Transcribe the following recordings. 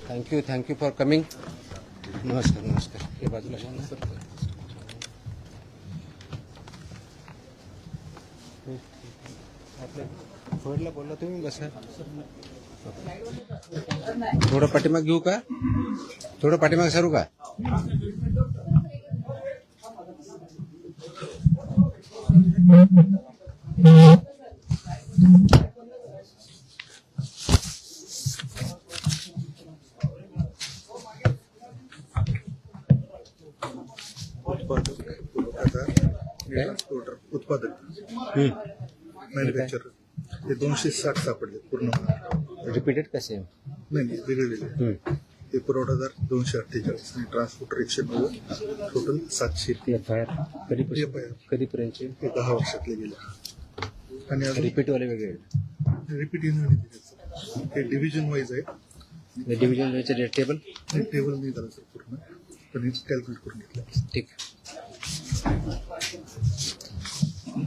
Thank you for coming. नमस्कार. हे बाजूला छान आपल्या फोडला बोलला तुम्ही बसा. थोडं पाठीमाग घेऊ का? थोडं पाठीमाग सरू का? उत्पादक मॅन्युफॅक्चर हे 260 सापडले पूर्ण. रिपीटेड कसे? नाही वेगळे. हे पुरवठादार 248 आणि ट्रान्सपोर्टर 190, टोटल 700. कधीपर्यंतचे? हे 10 वर्षातले गेले. आणि रिपीटवाले वेगळे? रिपीट हे डिव्हिजन वाईज आहे. डिव्हिजन वाईज रेट टेबल नाही झालं सर पूर्ण, पण हे कॅल्क्युलेट करून घेतलं. ठीक.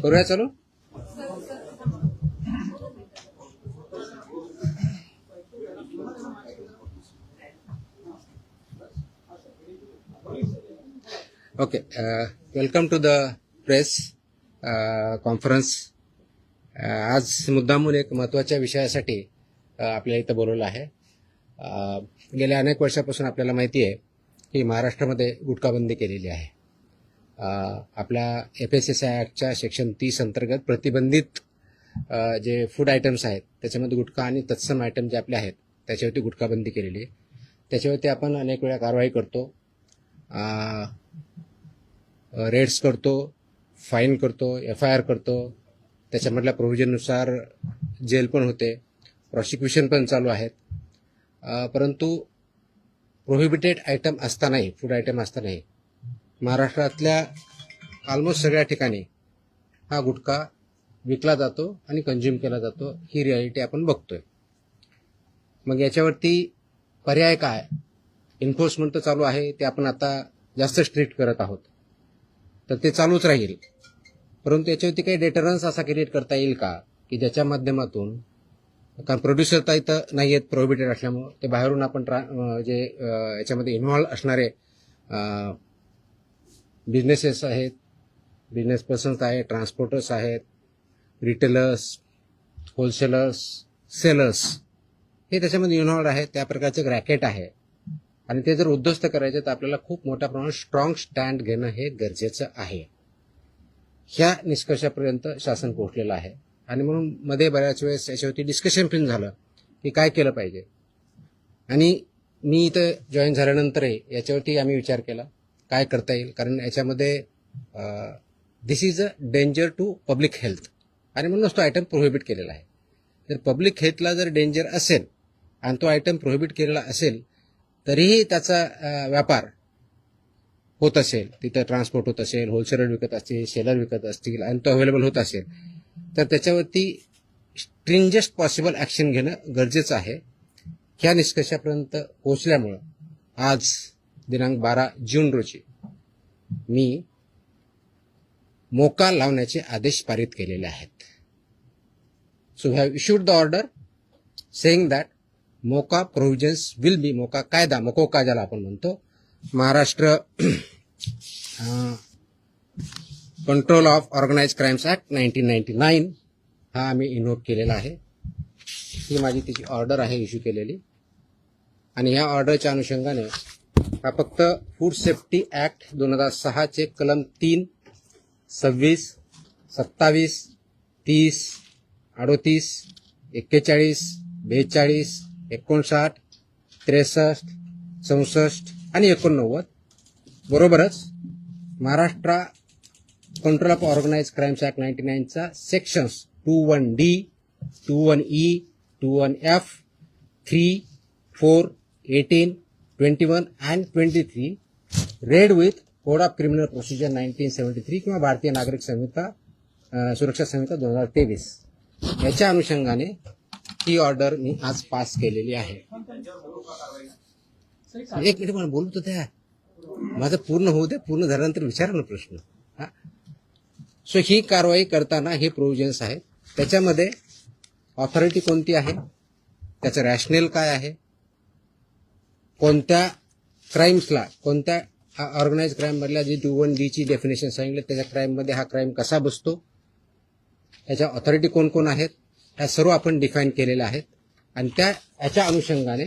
करूया चालू. Okay. Welcome to the press conference. आज मुद्दामून एक महत्त्वाच्या विषयासाठी आपल्याला इथं बोलवलं आहे. गेल्या अनेक वर्षापासून आपल्याला माहिती आहे की महाराष्ट्रामध्ये गुटखाबंदी केलेली आहे. आपल्या FSSAI ॲक्टच्या सेक्शन 30 अंतर्गत प्रतिबंधित जे फूड आयटम्स आहेत त्याच्यामध्ये गुटखा आणि तत्सम आयटम जे आपले आहेत त्याच्यावरती गुटखाबंदी केलेली आहे. त्याच्यावरती आपण अनेक वेळा कारवाई करतो, रेड्स करतो, फाईन करतो, FIR करतो. त्याच्यामधल्या प्रोव्हिजननुसार जेल पण होते, प्रॉसिक्युशन पण चालू आहेत. परंतु प्रोहिबिटेड आयटम असतानाही, फूड आयटम असतानाही महाराष्ट्रातल्या ऑलमोस्ट सगळ्या ठिकाणी हा गुटखा विकला जातो आणि कंझ्युम केला जातो. ही रियालिटी आपण बघतोय. मग याच्यावरती पर्याय काय? एन्फोर्समेंट तर चालू आहे, ते आपण आता जास्त स्ट्रिक्ट करत आहोत, तर ते चालूच राहील. परंतु याच्यावरती काही डेटरन्स असा क्रिएट करता येईल का की ज्याच्या माध्यमातून, कारण प्रोड्युसर तर इथं नाही आहेत प्रोहिबिटेड असल्यामुळं, ते बाहेरून आपण जे याच्यामध्ये इन्व्हॉल्व असणारे बिझनेसेस आहेत, बिझनेस पर्सन्स आहेत, ट्रान्सपोर्टर्स आहेत, रिटेलर्स, होलसेलर्स, सेलर्स, हे त्याच्यामध्ये इन्व्हॉल्व आहेत. त्या प्रकारचं एक रॅकेट आहे आणि ते जर उद्ध्वस्त करायचे तर आपल्याला खूप मोठ्या प्रमाणात स्ट्रॉंग स्टँड घेणं हे गरजेचं आहे. ह्या निष्कर्षापर्यंत शासन पोहोचलेलं आहे आणि म्हणून मध्ये बऱ्याच वेळेस याच्यावरती डिस्कशन पण झालं की काय केलं पाहिजे. आणि मी इथं जॉईन झाल्यानंतरही याच्यावरती आम्ही विचार केला काय करता येईल, कारण याच्यामध्ये this is a danger to public health आणि म्हणूनच तो आयटम प्रोहिबिट केलेला आहे. जर पब्लिक हेल्थला जर डेंजर असेल आणि तो आयटम प्रोहिबिट केलेला असेल तरीही त्याचा व्यापार होत असेल, तिथं ट्रान्सपोर्ट होत असेल, होलसेलर विकत असतील, सेलर विकत असतील आणि तो अवेलेबल होत असेल, तर त्याच्यावरती स्ट्रिंजेस्ट पॉसिबल ॲक्शन घेणं गरजेचं आहे. ह्या निष्कर्षापर्यंत पोहोचल्यामुळं आज दिनांक 12 जून रोजी मी मोका लावण्याचे आदेश पारित केलेले आहेत. So we have issued the order saying that MCOCA provisions will be, MCOCA कायदा, मकोका ज्याला आपण म्हणतो, Maharashtra control of organised crimes act 1999 हा आम्ही इन्व्होक केलेला आहे. ही माझी तिची ऑर्डर आहे इश्यू केलेली. आणि ह्या ऑर्डरच्या अनुषंगाने हा फक्त फूड सेफ्टी ॲक्ट 2006 चे कलम 3, 26, 27, 30, 38, 41, 42, 59, 63, 64 आणि 89 बरोबरच Maharashtra control of organised crimes act 99 चा sections 21D, 21E, 21F, 3, 4, 18, 21 and 23 read with code of criminal procedure 1973 किंवा भारतीय नागरिक संहिता सुरक्षा संहिता 2023 याच्या अनुषंगाने ही ऑर्डर मी आज पास केलेली आहे. एक मिनिट मला बोलू तर द्या, माझं पूर्ण होऊ दे, पूर्ण झाल्यानंतर विचारा ना प्रश्न. सो ही कारवाई करताना हे प्रोव्हिजन्स आहेत. त्याच्यामध्ये ऑथॉरिटी कोणती आहे, त्याचं रॅशनेल काय आहे, कोणत्या क्राईम्सला, कोणत्या ऑर्गनाइज क्राईम मधल्या जी 2(1)D ची डेफिनेशन सांगितलं त्याच्या क्राईम मध्ये हा क्राईम कसा बसतो, याच्या ऑथॉरिटी कोण कोण आहेत, ह्या सर्व आपण डिफाईन केलेल्या आहेत. आणि याच्या अनुषंगाने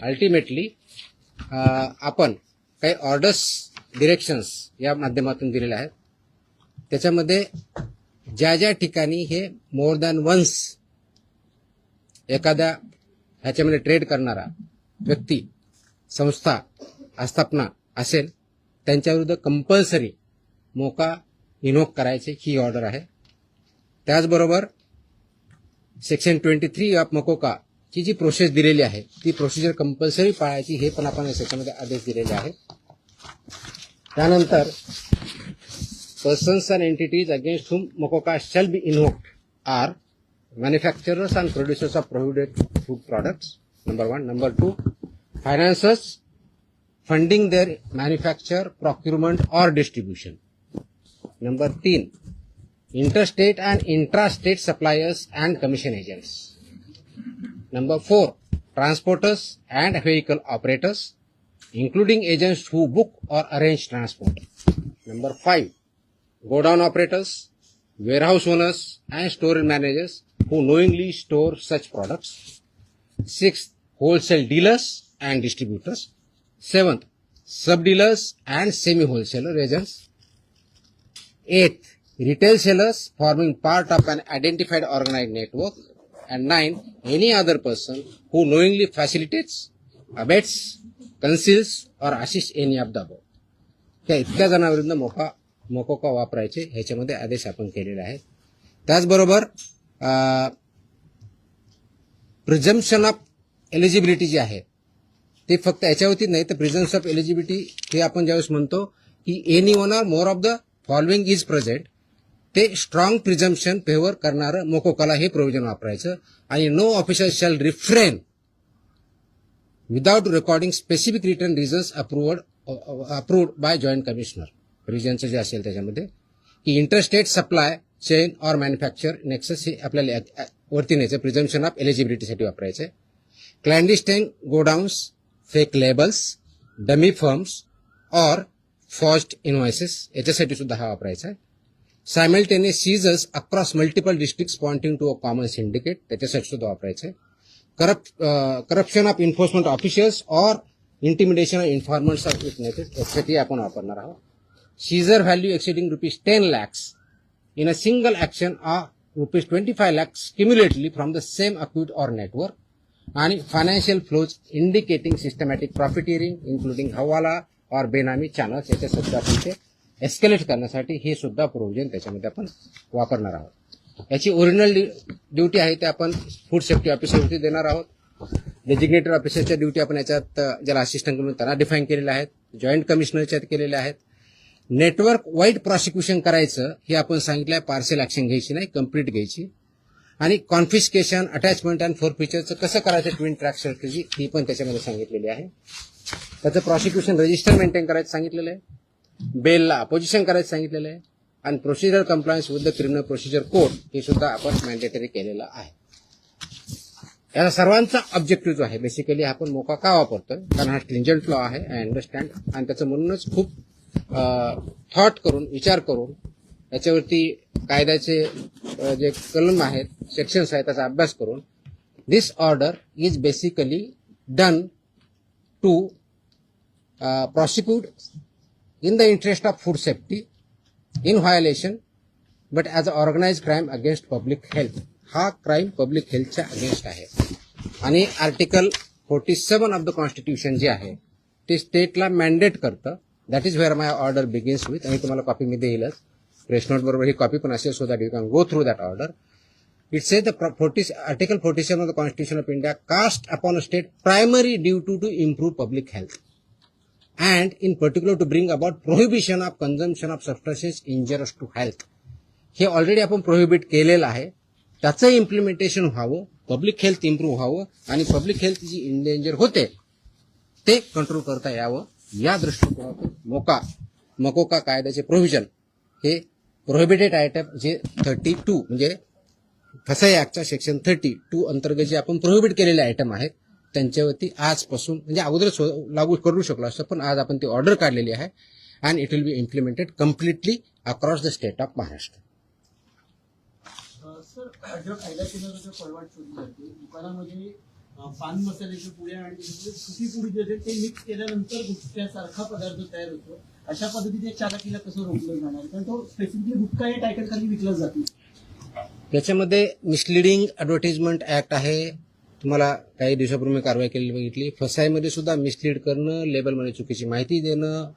अल्टिमेटली आपण काही ऑर्डर्स, डिरेक्शन्स या माध्यमातून दिलेल्या आहेत. त्याच्यामध्ये ज्या ज्या ठिकाणी हे मोर दॅन वन्स एखाद्या ह्याच्यामध्ये ट्रेड करणारा व्यक्ती, संस्था, आस्थापना असेल त्यांच्याविरुद्ध कंपल्सरी मोका इन्व्होक करायचे ही ऑर्डर आहे. त्याचबरोबर सेक्शन 23 ऑफ मोकोका ची जी प्रोसेस दिलेली आहे ती प्रोसिजर कंपल्सरी पाळायची हे पण आपण याच्यामध्ये आदेश दिलेले आहेत. त्यानंतर persons and entities against whom MCOCA shall be invoked are manufacturers and producers of prohibited food products, number 1. Number 2, financiers funding their manufacture, procurement or distribution. Number 3, interstate and intrastate suppliers and commission agents. Number 4, transporters and vehicle operators, including agents who book or arrange transport. Number 5, godown operators, warehouse owners and store managers who knowingly store such products. 6th, wholesale dealers and distributors. 7th, sub-dealers and semi-wholesaler agents. 8th, retail sellers forming part of an identified organized network. And 9th, any other person who knowingly facilitates, abets, conceals or assists any of the above. त्या इतक्या जणांविरुद्ध मोकोका वापरायचे ह्याच्यामध्ये आदेश आपण केलेले आहेत. त्याचबरोबर प्रिझम्पशन ऑफ एलिजिबिलिटी जी आहे ते फक्त याच्यावरती नाही तर प्रिझम्पशन ऑफ एलिजिबिलिटी हे आपण ज्यावेळेस म्हणतो की any one or more of the following is present, ते स्ट्रॉंग प्रिझम्पशन फेवर करणारं मोकोकाला हे प्रोव्हिजन वापरायचं. आणि no officer shall refrain without recording specific return reasons approved by joint commissioner. रिजनचं जे असेल त्याच्यामध्ये की इंटरस्टेट सप्लाय चेन और मॅन्युफॅक्चर नेक्सस हे आपल्याला वरती न्यायचं प्रिझम्पशन ऑफ एलिजिबिलिटीसाठी वापरायचं. Clandestine godowns, fake labels, dummy firms और फॉर्ज्ड इनव्हॉइसेस याच्यासाठी सुद्धा हा वापरायचा आहे. Simultaneous seizures across multiple districts pointing to a common syndicate त्याच्यासाठी सुद्धा वापरायचं आहे. करप्शन ऑफ इन्फोर्समेंट ऑफिशियल्स और intimidation of informants of witnesses यासाठी आपण वापरणार आहोत. Seizure value exceeding ₹10 lakhs in a single action or ₹25 lakhs cumulatively from the same account or network, and financial flows indicating systematic profiteering including hawala or benami channels याच्या सुद्धा आपण ते escalate करण्यासाठी हे सुद्धा प्रोव्हिजन त्याच्यामध्ये आपण वापरणार आहोत. याची ओरिजिनल ड्युटी आहे ते आपण फूड सेफ्टी ऑफिसरवरती देणार आहोत. डेजिग्नेटेड ऑफिसरच्या ड्युटी आपण याच्यात ज्याला असिस्टंट म्हणून त्यांना डिफाईन केलेल्या आहेत, जॉईंट कमिशनरच्या केलेल्या आहेत. नेटवर्क वाईड प्रॉसिक्युशन करायचं हे आपण सांगितलं आहे, पार्सल ऍक्शन घ्यायची नाही, कंप्लीट घ्यायची. आणि कॉन्फिस्केशन, अटॅचमेंट अँड फोरफिचरचं कसं करायचं ट्विन ट्रॅक स्ट्रॅटेजी ही पण त्याच्यामध्ये सांगितलेली आहे. त्याचं प्रॉसिक्युशन रजिस्टर मेंटेन करायचं सांगितलेलं आहे, बेलला अपोजिशन करायचं सांगितलेलं आहे, आणि procedure compliance with the criminal procedure code हे सुद्धा आपण मॅन्डेटरी केलेलं आहे. याचा सर्वांचा ऑब्जेक्टिव्ह जो आहे बेसिकली आपण मोका का वापरतोय, कारण हा स्ट्रिंजंट लॉ आहे, आय अंडरस्टँड, आणि त्याचं म्हणूनच खूप थॉट करून, विचार करून याच्यावरती कायद्याचे जे कलम आहेत, सेक्शन्स आहेत त्याचा अभ्यास करून this order is basically done to prosecute in the interest of food safety in violation but as an organized crime against public health. हा क्राईम पब्लिक हेल्थच्या अगेन्स्ट आहे. आणि आर्टिकल 47 ऑफ द कॉन्स्टिट्यूशन जे आहे ते स्टेटला मॅन्डेट करतं. That is where my order begins with. आणि तुम्हाला copy me देईलच, press note बरोबर ही कॉपी पण असेल, so that you can go through that order. It says Article 47 of the Constitution of India cast upon a state primary duty to improve public health and in particular to bring about prohibition of consumption of substances injurious to health. हे already आपण prohibit केलेलं आहे, त्याचं implementation व्हावं, public health improve व्हावं आणि public health जी endanger होते ते कंट्रोल करता यावं या दृष्टिकोनातून मकोका कायद्याचे प्रोव्हिजन हे प्रोहिबिटेड आयटम जे 32 म्हणजे फसाई ऍक्टच्या सेक्शन 32 अंतर्गत जे आपण प्रोहिबिट केलेले आयटम आहेत त्यांच्यावरती आजपासून म्हणजे अगोदरच लागू करू शकलो असतं, पण आज आपण ती ऑर्डर काढलेली आहे and it will B implemented completely across the state of Maharashtra. Sir, जो कायदा केंद्राचा पळवाट शोधली जाते दुकानामध्ये पान मसाल्याच्या पुड्या आणि सुकी पुडी जे आहे ते मिक्स केल्यानंतर गुटख्यासारखा पदार्थ तयार होतो. अशा पद्धतीने चालकीला कसं रोखलं जाणार, कारण तो स्पेसिफिकली गुटखा या टायटल खाली विकला जातो. याच्यामध्ये मिसलिडिंग ॲडव्हर्टाइजमेंट ऍक्ट आहे. तुम्हाला काही दिवसापूर्वी कारवाई केलेली बघितली. फसाईमध्ये सुद्धा मिसलीड करणं, लेबलमध्ये चुकीची माहिती देणं,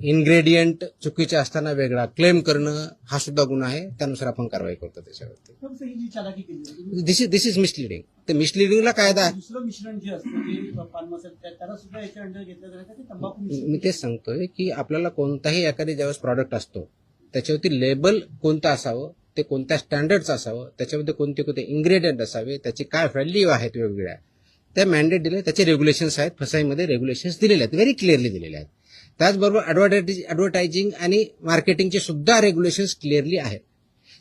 इन्ग्रेडियंट चुकीचे असताना वेगळा क्लेम करणं हा सुद्धा गुन्हा आहे. त्यानुसार आपण कारवाई करतो त्याच्यावरती. पण सर, ही जी चालाकी केली जाते, दिस इज मिसलिडिंग. तर मिसलिडिंगला कायदा आहे. दुसरं मिश्रण जे असतं जे पान मसाला त्याला सुद्धा याच्या अंडर घेतलं जातं का ते तंबाखू मिश्रण? मी तेच सांगतोय की आपल्याला कोणताही एखादी ज्यावेळेस प्रॉडक्ट असतो त्याच्यावरती लेबल कोणतं असावं, ते कोणत्या स्टँडर्डचं असावं, त्याच्यामध्ये कोणते कोणते इन्ग्रेडियंट असावे, त्याची काय व्हॅल्यू आहेत वेगवेगळ्या, त्या दिले, त्याचे रेग्युलेशन्स आहेत. फसाईमध्ये रेग्युलेशन्स दिलेले आहेत, व्हेरी क्लिअरली दिलेले आहेत. त्याचबरोबर ॲडव्हर्टायझिंग आणि मार्केटिंगचे सुद्धा रेग्युलेशन्स क्लिअरली आहेत.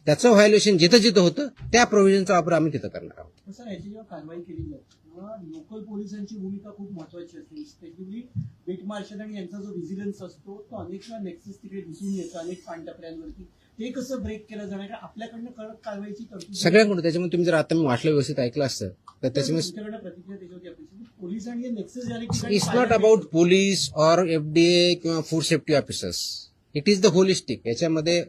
त्याचं व्हायोलेशन जिथं जिथं होतं त्या प्रोव्हिजनचा वापर आम्ही तिथं करणार आहोत. सर, याची जेव्हा कारवाई केली जाते तेव्हा लोकल पोलिसांची भूमिका खूप महत्वाची असते. स्पेशली बीट मार्शल आणि यांचा जो व्हिजिलन्स असतो तो अनेक वेळा नेक्सस तिकडे दिसून येतो अनेक पानटपऱ्यांवरती. ते कसं ब्रेक केलं जाणार, का आपल्याकडनं कडक कारवाईची तरतूद सगळ्यांकडून. त्याच्यामुळे तुम्ही जर आता मी वाचलं व्यवस्थित ऐकलं असतं तर त्याच्यामुळे तुमच्याकडनं प्रतिक्रिया त्याच्यावरती अपेक्षित. पोलीस आणि नेक्सस झाले की it's not about police or FDA किंवा food safety officers. It is the holistic. याच्यामध्ये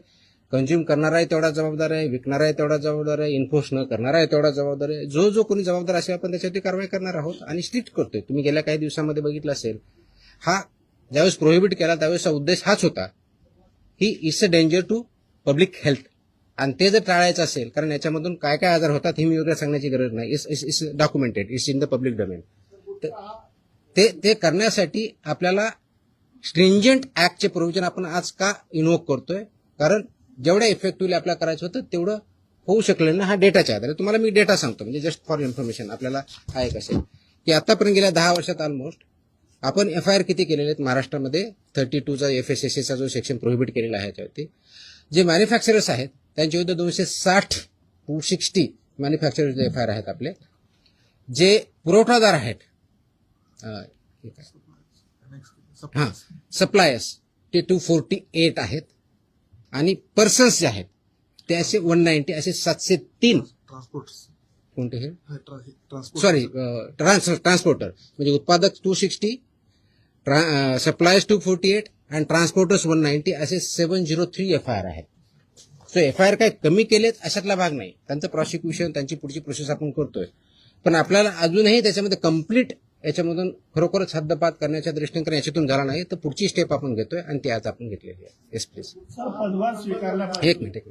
कंझ्युम करणारा आहे तेवढा जबाबदार आहे, विकणारा आहे तेवढा जबाबदार आहे, इन्फोर्स न करणारा आहे तेवढा जबाबदार आहे. जो कोणी जबाबदार असेल आपण त्याच्यावरती कारवाई करणार आहोत आणि स्ट्रिक्ट करतोय. तुम्ही गेल्या काही दिवसामध्ये बघितलं असेल, हा ज्यावेळेस प्रोहिबिट केला त्यावेळेसचा उद्देश हाच होता की it's a danger to public health. आणि ते जर टाळायचं असेल, कारण याच्यामधून काय काय आजार होतात हे मी वेगळं सांगण्याची गरज नाही. It's documented, it's in the public domain. ते करण्यासाठी आपल्याला स्ट्रिंजंट ऍक्टचे प्रोव्हिजन आपण आज का इन्व्होक करतोय, कारण जेवढ्या इफेक्टिव्हली आपल्याला करायचं होतं तेवढं होऊ शकलं ना. हा डेटाच्या आधारे तुम्हाला मी डेटा सांगतो, म्हणजे जस्ट फॉर इन्फॉर्मेशन आपल्याला हा एक असेल की आतापर्यंत गेल्या 10 वर्षात ऑलमोस्ट आपण FIR किती केलेले आहेत महाराष्ट्रामध्ये. 32चा FSSAचा जो सेक्शन प्रोहिबिट केलेला आहे याच्यावरती. जे मॅन्युफॅक्चरर्स आहेत त्यांच्या विरुद्ध 260 मॅन्युफॅक्चरर्स FIR आहेत आपले. जे पुरवठादार आहेत सप्लायर्स ते 248 आहेत आणि पर्सन्स जे आहेत ते असे 190, असे 703 ट्रान्सपोर्ट कोणते हे ट्रान्सपोर्ट सॉरी ट्रान्सपोर्टर, म्हणजे उत्पादक 260, सप्लायर्स 248 आणि ट्रान्सपोर्टर्स 190, असे 703 FIR आहेत. सो FIR काय कमी केलेत अशातला भाग नाही. त्यांचं प्रॉसिक्युशन, त्यांची पुढची प्रोसेस आपण करतोय. पण आपल्याला अजूनही त्याच्यामध्ये कम्प्लीट याच्यामधून खरोखरच हद्दपात करण्याच्या दृष्टीने, कारण याच्यातून झाला नाही तर पुढची स्टेप आपण घेतोय आणि ती आज आपण घेतलेली आहे. Yes please. पदभार स्वीकारला एक मिनिट.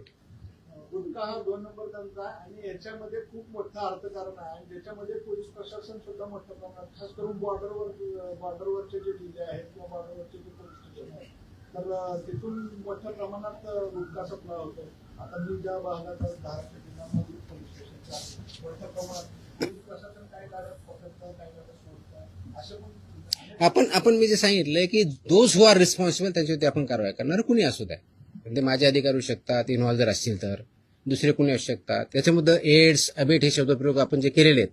गुटखा हा 2 नंबर धंदा आहे आणि याच्यामध्ये खूप मोठं अर्थकारण आहे आणि ज्याच्यामध्ये पोलीस प्रशासन सुद्धा मोठ्या प्रमाणात, खास करून बॉर्डरवरचे जे जिल्हे आहेत किंवा बॉर्डरवरचे जे पोलीस स्टेशन आहेत तर तिथून मोठ्या प्रमाणात गुटखा सप्लाय होतो. आता मी ज्या भागात धाराशिव जिल्ह्यामध्ये पोलीस स्टेशनच्या मोठ्या प्रमाणात पोलीस प्रशासन काही गाड्यात पकडतं, काही गाड्यात सोडतं, असे पण आपण मी जे सांगितलंय की दोज हु आर रिस्पॉन्सिबल त्यांच्यावरती आपण कारवाई करणार. कुणी असू द्या, म्हणजे माझे अधिकारी होऊ शकतात, इन्व्हॉल्व जर असतील तर दुसरे कुणी असू शकतात. त्याच्यामध्ये एड्स, अबेट हे शब्दप्रयोग आपण जे केलेले आहेत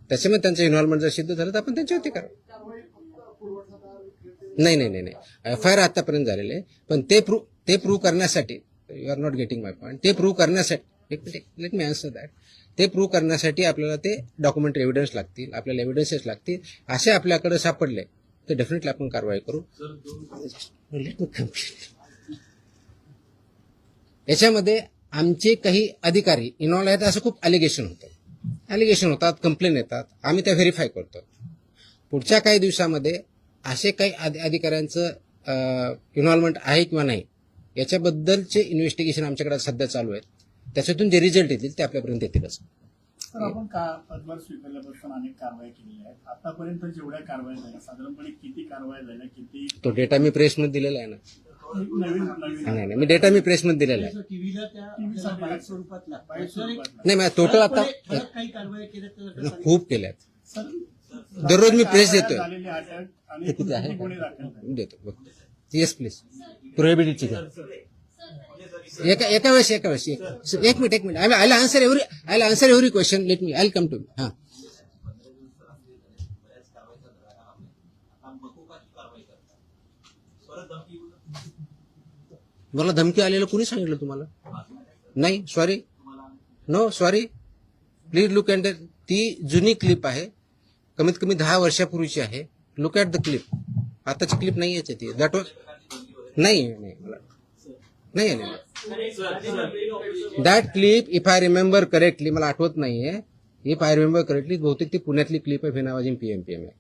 त्याच्यामध्ये त्यांचं इन्व्हॉल्वमेंट जर सिद्ध झालं तर आपण त्यांच्यावरती कारवाई. नाही FIR आतापर्यंत झालेले आहे, पण ते प्रूव्ह करण्यासाठी, you are not getting my point, ते प्रूव्ह करण्यासाठी लेट मी आन्सर दॅट. ते प्रूव्ह करण्यासाठी आपल्याला ते डॉक्युमेंटरी एव्हिडन्स लागतील, आपल्याला एव्हिडन्सेस लागतील. असे आपल्याकडे सापडले तर डेफिनेटली आपण कारवाई करू. Let me complete. याच्यामध्ये आमचे काही अधिकारी इन्व्हॉल्व आहेत असं खूप अलिगेशन होतात, कंप्लेन येतात, आम्ही त्या व्हेरीफाय करतो. पुढच्या काही दिवसामध्ये असे काही अधिकाऱ्यांचं इन्व्हॉल्वमेंट आहे किंवा नाही याच्याबद्दलचे इन्व्हेस्टिगेशन आमच्याकडे सध्या चालू आहेत. त्याच्यातून जे रिझल्ट येतील ते आपल्यापर्यंत येतीलच. सर, आपण पदभार स्वीकारल्यापासून अनेक कारवाई केलेल्या आहेत. आतापर्यंत जेवढ्या कारवाई झाल्या साधारणपणे किती कारवाई झाल्या, किती? तो डेटा मी प्रेसमध्ये दिलेला आहे ना. नाही, मी डेटा मी प्रेसमध्ये दिलेला आहे. टीव्हीला त्या बाईट स्वरूपात नाही, माझ्या टोटल आता काही कारवाई केल्या खूप केल्यात. दररोज मी प्रेस देतोय. झालेली अटक आणि किती आहे गुन्हे दाखल झाले. देतो. Yes please. प्रोहिबिटेडची एका वेळेस एक मिनिट. I answer every question. Let me I come to. हा, मला धमकी आलेलं कुणी सांगितलं तुम्हाला? नाही, sorry, no sorry, please look at ती जुनी क्लिप आहे, कमीत कमी 10 वर्षापूर्वीची आहे. Look at the clip. आताची क्लिप नाही याची ती. दॅट वॉज नाही मला नाही आलेली that clip. If I remember correctly, मला आठवत नाहीये, इफ आय रिमेंबर करेक्टली बहुतेक ती पुण्यातली क्लिप आहे. फेनावाजीन पीएमपीएम आहे.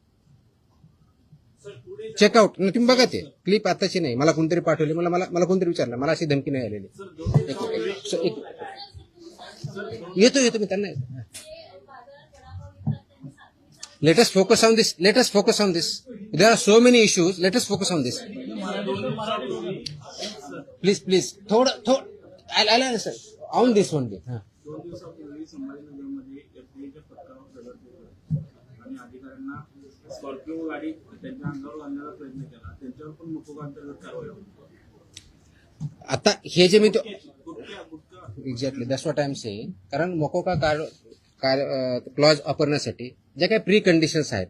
चेकआउट तुम्ही बघा, ते क्लिप आताची नाही. मला कोणतरी पाठवली, मला कोणतरी विचारलं, मला अशी धमकी नाही आलेली. येतो मी त्यांना. Let us focus on this. There are so many issues. Let us focus on this. Please. थोडं. I'll answer on this one. 2 दिवसापूर्वी संभाजीनगरमध्ये एफडीएच्या पथकावर दगड फेकला आणि अधिकाऱ्यांना स्कॉर्पिओ गाडी त्यांच्या अंगावर घालण्याचा प्रयत्न केला. त्यांच्यावर पण मोकोका अंतर्गत कारवाई होती. आता हे जे मी exactly that's what I am saying. कारण मोकोका क्लॉज वापरण्यासाठी ज्या काही प्री कंडिशन्स आहेत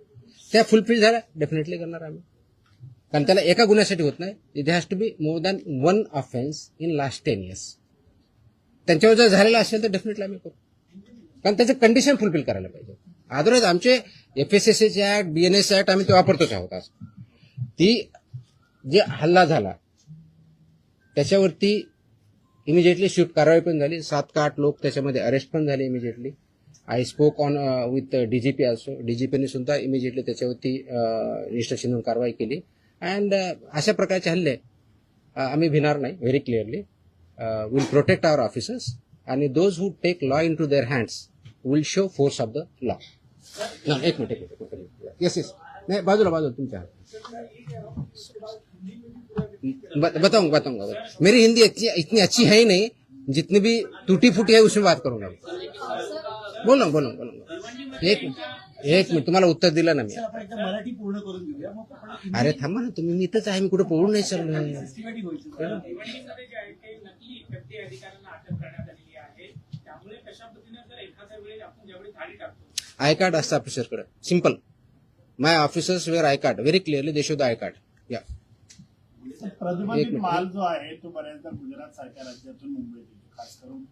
त्या फुलफिल झाल्या डेफिनेटली करणार आम्ही. कारण त्याला एका गुन्ह्यासाठी होत नाही. It has to be more than 1 offence in last 10 years. त्यांच्यावर जर झालेला असेल तर डेफिनेटली आम्ही करू. कारण त्याचं कंडिशन फुलफिल करायला पाहिजे. अदरवाईज आमचे FSSAचे ऍक्ट, BNS ऍक्ट आम्ही ते वापरतोच आहोत. आज ती जे हल्ला झाला त्याच्यावरती इमिजिएटली शिफ्ट कारवाई पण झाली. 7 का 8 लोक त्याच्यामध्ये अरेस्ट पण झाले immediately. I spoke on with DGP also. DGPने सुद्धा इमिजिएटली त्याच्यावरती रजिस्ट्रेशन म्हणून कारवाई केली. अँड अशा प्रकारचे हल्ले आम्ही भिणार नाही. Very clearly will protect our officers आणि those who take law into their hands will show force of the law. एक मिनिट. येस नाही, बाजूला तुमच्या. बताऊंगा. मेरी हिंदी इतनी अच्छी है ही नहीं, जितनी भी टूटी फूटी है उसमें बात करूंगा. बोलूंगा. एक मिनिट. तुम्हाला उत्तर दिलं ना मी. आपण एकदा मराठी पूर्ण करून घेऊया, मग आपण अरे थांबा ना तुम्ही. मी इथंच आहे, मी कुठे पळून नाही चाललो. सिस्टमॅटिक होईल. भिवंडीमध्ये जे आहे ते नकली व्यक्ती अधिकाऱ्यांना अटक करण्यात आलेली आहे. त्यामुळे कशा पद्धतीने जर एखाद्या वेळेस आपण ज्यावेळी धाडी टाकतो, आय कार्ड असतं ऑफिसरकडे. Simple. My officers wear I card. Very clearly they show the I card. या प्रतिबंधित माल जो आहे तो बऱ्याचदा गुजरात सारख्या राज्यातून मुंबईत येतो. खास करून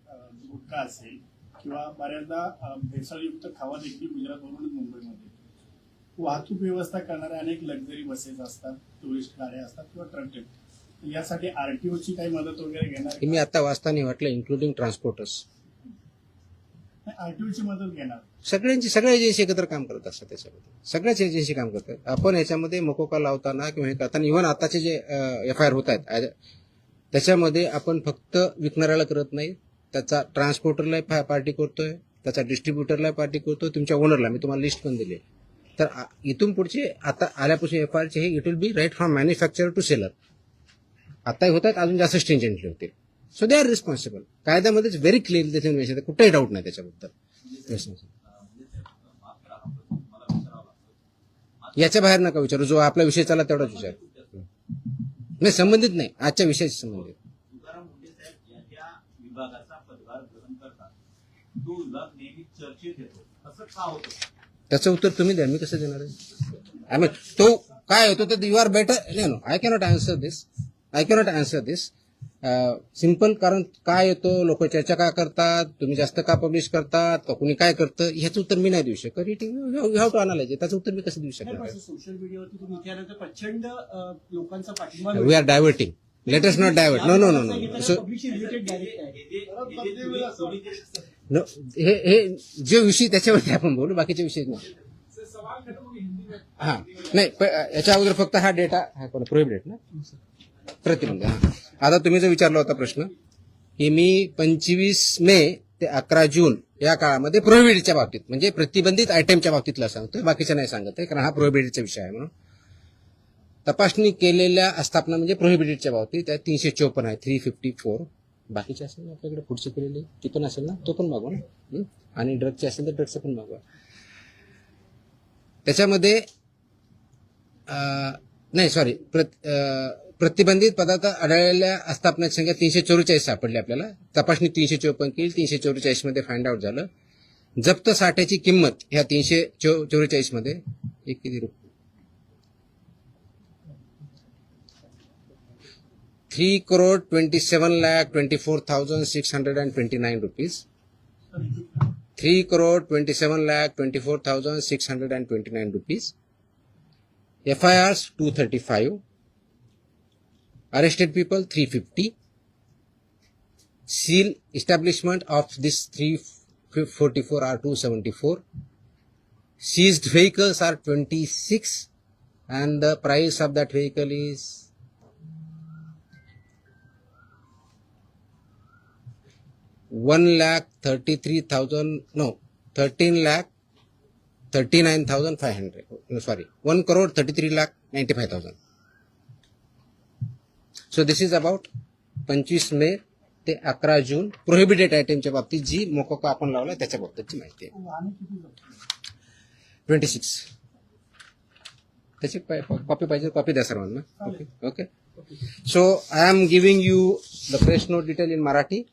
गुटखा असेल किंवा बऱ्याचदा भेसळयुक्त खावा देखील गुजरातवरून मुंबईमध्ये येतो. वाहतूक व्यवस्था करणाऱ्या अनेक लक्झरी बसेस असतात, टुरिस्ट गाड्या असतात किंवा ट्रक. यासाठी RTOची काही मदत वगैरे घेणार? मी आता वाचताना वाटलं इन्क्लुडिंग ट्रान्सपोर्टर्स. RTOची मदत घेणार? सगळ्या एजन्सी एकत्र काम करत असतात. त्याच्यामध्ये सगळ्याच एजन्सी काम करतात. आपण याच्यामध्ये मकोका लावताना किंवा हे करताना इव्हन आताचे जे FIR होत आहेत त्याच्यामध्ये आपण फक्त विकणाऱ्याला करत नाही, त्याचा ट्रान्सपोर्टरला पार्टी करतोय, त्याचा डिस्ट्रीब्युटरला पार्टी करतोय, तुमच्या ओनरला. मी तुम्हाला लिस्ट पण दिली. तर इथून पुढचे आता आल्यापासून FIRचे हे it will be right from manufacturer to seller. आताही होत आहेत, अजून जास्त स्ट्रिंजंटली होतील. So they are responsible. कायद्यामध्येच व्हेरी क्लिअरली त्याचे मेन्शन आहे, कुठेही डाऊट नाही त्याच्याबद्दल. याच्या बाहेर नका विचारू. जो आपला विषय चालला तेवढाच विचार. नाही, संबंधित नाही, आजच्या विषयाशी संबंधित. तुकाराम मुंडे साहेब ज्या विभागाचा पदभार ग्रहण करतात तो विभाग नेहमी चर्चेत येतो, असं का होतं? त्याचं उत्तर तुम्ही द्या, मी कसं देणार आहे? आय मीन तो काय होतो तर you are better. No, I cannot answer this. Simple. कारण काय येतो, लोक चर्चा का करतात, तुम्ही जास्त का पब्लिश करतात, का कुणी काय करतं, ह्याचं उत्तर मी नाही देऊ शकत. You have to analyse. त्याचं उत्तर मी कसं देऊ शकणार? सोशल मीडियावरती तुम्ही विचारल्यानंतर प्रचंड लोकांचा पाठिंबा we are diverting. Let us not divert. No. So हे जे विषय त्याच्यावरती आपण बोलू, बाकीचे विषय नाही. हा नाही, याच्या अगोदर फक्त हा डेटा प्रोहिबिटेड ना, प्रतिबंध. आता तुम्ही जो विचारला होता प्रश्न की मी 25 मे ते 11 जून या काळामध्ये प्रोहिबिटेडच्या बाबतीत म्हणजे प्रतिबंधित आयटमच्या बाबतीतला सांगतोय, बाकीच्या नाही सांगत आहे, कारण हा प्रोहिबिटेडचा विषय आहे. म्हणून तपासणी केलेल्या आस्थापना म्हणजे प्रोहिबिटेडच्या बाबतीत त्या 354 आहे, 354. बाकीचे असेल ना आपल्याकडे पुढचे केलेले ती पण असेल ना, तो पण मागवा ना. आणि ड्रगचे असेल तर ड्रगचं पण मागवा. त्याच्यामध्ये नाही सॉरी, प्रतिबंधित पदार्थ आढळलेल्या आस्थापनाची संख्या 344 सापडली आपल्याला. तपासणी 354 केली, 344 मध्ये फाइंड आउट झालं. जप्त साठ्याची किंमत ह्या 344 मध्ये एक किती रुपये 3,27,24,629 rupees. 3,27,24,629 rupees. FIRs 235. Arrested people 350. Seal establishment of this 344 are 274. Seized vehicles are 26, and the price of that vehicle is 1,33,000. No, 13,39,500. No, sorry, 1,33,95,000. So this is about 25 मे ते 11 जून प्रोहिबिटेड आयटमच्या बाबतीत जी मोकोका आपण लावला त्याच्या बाबतीतची माहिती आहे. 26. त्याची कॉपी पाहिजे कॉपी द्या सर्वांना. Okay. So I am giving you the press note detail in Marathi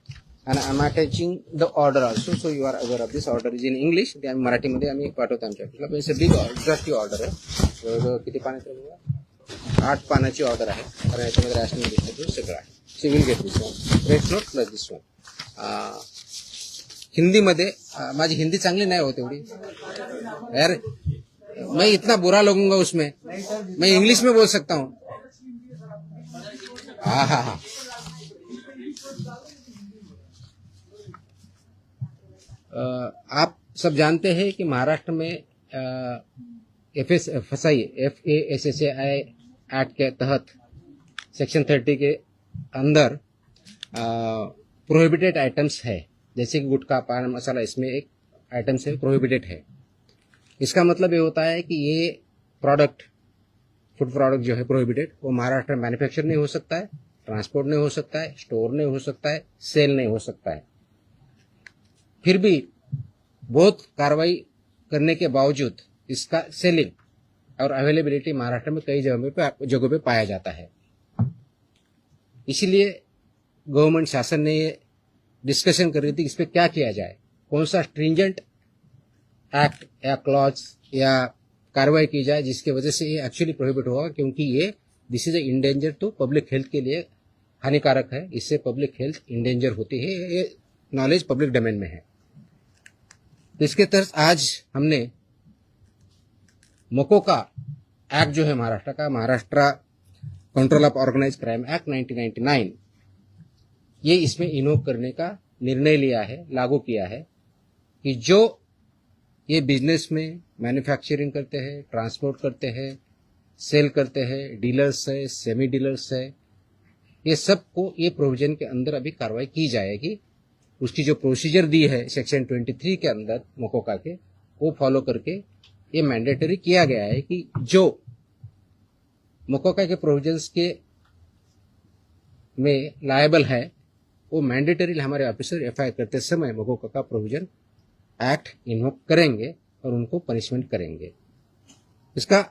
and I am attaching the order also. So you are aware of this. Order is in English. ते आम्ही मराठीमध्ये आम्ही पाठवतो आमच्या ऑफिसला. It's a big exhaustive order आहे. जवळजवळ किती पानाचं आहे? 8 पानाची ऑर्डर आहे. कारण याच्यामध्ये रॅशनिंग डिस्ट्रीब्यूट सगळं आहे. So you will get this one. Press note plus this one. हिंदीमध्ये माझी हिंदी चांगली नाही होत एवढी यार. मैं इतना बुरा लगूंगा उसमें. मैं इंग्लिश में बोल सकता हूँ. हाँ हाँ हाँ. आप सब जानते हैं कि महाराष्ट्र में FSI एक्ट के तहत सेक्शन 30 के अंदर प्रोहिबिटेड आइटम्स है. जैसे कि गुटखा, पान मसाला, इसमें एक आइटम से प्रोहिबिटेड है. इसका मतलब ये होता है कि ये प्रोडक्ट, फूड प्रोडक्ट जो है प्रोहिबिटेड, वो महाराष्ट्र में मैन्युफैक्चर नहीं हो सकता है, ट्रांसपोर्ट नहीं हो सकता है, स्टोर नहीं हो सकता है, सेल नहीं हो सकता है. फिर भी बहुत कार्रवाई करने के बावजूद इसका सेलिंग और अवेलेबिलिटी महाराष्ट्र में कई जगहों पे पाया जाता है. इसीलिए गवर्नमेंट शासन ने ये डिस्कशन कर रही थी इस पे क्या किया जाए, कौन सा स्ट्रिंजेंट एक्ट या क्लॉज या कार्रवाई की जाए जिसकी वजह से ये एक्चुअली प्रोहिबिट होगा, क्योंकि ये this is a endanger to public health के लिए हानिकारक है. इससे पब्लिक हेल्थ इंडेंजर होती है. ये नॉलेज पब्लिक डोमेन में है. तो इसके तहत आज हमने मोकोका एक्ट जो है महाराष्ट्र का, Maharashtra control of organize crime act 1999, ये इसमें इन्वोक करने का निर्णय लिया है, लागू किया है कि जो ये बिजनेस में मैन्युफैक्चरिंग करते हैं, ट्रांसपोर्ट करते हैं, सेल करते हैं, डीलर्स है, सेमी डीलर्स है, ये सबको ये प्रोविजन के अंदर अभी कार्रवाई की जाएगी. उसकी जो प्रोसीजर दी है सेक्शन 23 के अंदर मोकोका के, वो फॉलो करके ये मैंडेटरी किया गया है कि जो मोकोका के प्रोविजंस के में लायबल है वो मैंडेटरी हमारे ऑफिसर एफआईआर करते समय मोकोका का प्रोविजन एक्ट इन्वोक करेंगे और उनको पनिशमेंट करेंगे. इसका